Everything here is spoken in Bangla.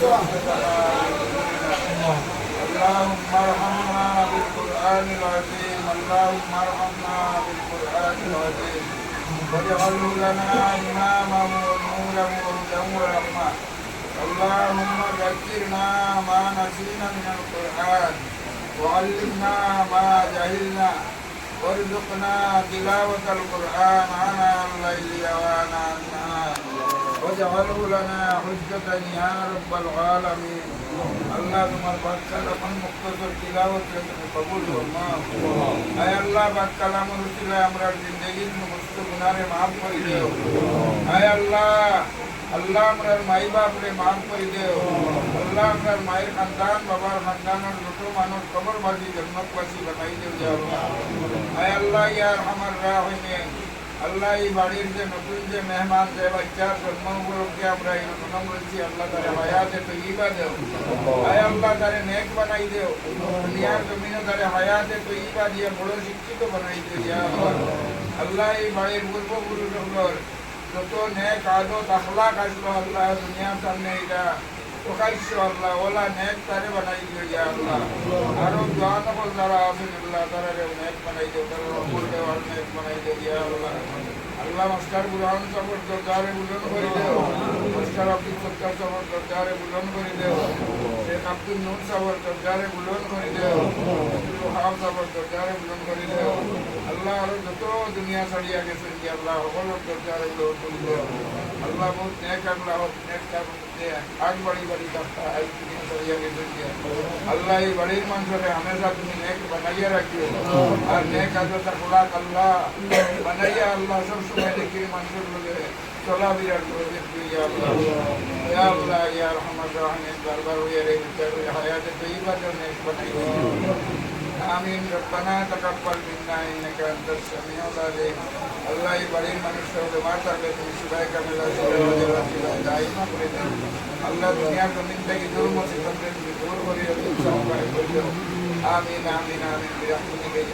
اللهم ارحمنا بالقرآن العظيم اللهم ارحمنا بالقرآن العظيم واجعله لنا إماما ونورا وهدى ورحمة اللهم ذكرنا ما نسينا من القرآن وعلمنا ما جهلنا وارزقنا تلاوة القرآن آناء الليل وآناء النهار واجعله لنا حجة يا رب العالمين আল্লাহ তোমার বাদশাহ যখন মুক্তসর তিলাওয়াত তুমি কবুল ফরমাও আয় আল্লাহ পাক কালামের উসিলায় আমরা জিন্দেগির সমস্ত গুনাহে maaf করে দিও আয় আল্লাহ আল্লাহ আমরার মাই বাপরে maaf করে দিও আল্লাহ আমরার মায়ের খানদান বাবার খানদানের যত মানুষ কবরবাসী জান্নাতবাসী বানাই দিও ইয়া আল্লাহ আয় আল্লাহ ইয়া আরহামার রাহিমিন আল্লাহ এই বাড়ির যে নতুন যে মেহমান যে বাচ্চার জন্ম উপলক্ষে আমরা এই প্রণাম বলছি আল্লাহ তারে হায়াতে তৈয়বা দেও আয় আল্লাহ তারে নেক বানাই দেও দুনিয়ার জমিনে তারে হায়াতে তৈয়বা দিয়ে বড় শিক্ষিত বানাই দিও ইয়া আল্লাহ আল্লাহ এই বাড়ির পূর্বপুরুষগুলোর যত নেক আদত আখলাক আসলো আল্লাহ দুনিয়ার সামনে এটা প্রকাশ্য আল্লাহ ওলা নেক তারে বানাই দিও ইয়া আল্লাহ আরো জওয়ান হল যারা আছেন আল্লাহ তারে নেক বানাই দিও তারা অপর দেওয়ার নেক বানাই দিও ইয়া আল্লাহ আল্লাহ মাস্টার বুরহান সাহেবের দরজারে বুলন্দ করে দেও মাস্টার আব্দুল সত্তার সাহেবের দরজারে বুলন্দ করে দেও শেখ আব্দুল নূর সাহেবের দরজারে বুলন্দ করে দেও আব্দুল ওহাব সাহেবের দরজারে বুলন্দ করে দেও আল্লাহ আরো যত দুনিয়া ছাড়িয়া গেছেন কি আল্লাহ সকলের দরজারে বুলন্দ করে দেও আল্লাহ বহুত নেক আল্লাহ নেক তার আগ বাড়ি বাড়ি কাটা আজ দুনিয়া ছাড়িয়া গেছেন কি আল্লাহ এই বাড়ির মানুষরে হামেশা তুমি নেক বানাইয়া রাখিও আর নেক আদত আখলাক আল্লাহ বানাইয়া আল্লাহ সব সময় দেখি মানুষের লোকে চলা বিরাট করে দেখবি ইয়া আল্লাহ ইয়া আল্লাহ ইয়া রহমান রহিম বারবার হইয়া রে বিচার হায়াতে তৈয়বা দেও নেক বানাইয়া আমিন রব্বানা তাকাব্বাল মিন্না ইন্নাকা আনতাস সামিউল আলিম আল্লাহ এই বাড়ির মানুষের বেমার থাকলে তুমি শিফায়ে কামিলা শিফায়ে দাইমা করে দাও আল্লাহ দুনিয়ার জমিন থেকে দূর মুসিবত তুমি দূর করিয়া দিও আমিন আমিন আমিন বিরহমাতিকা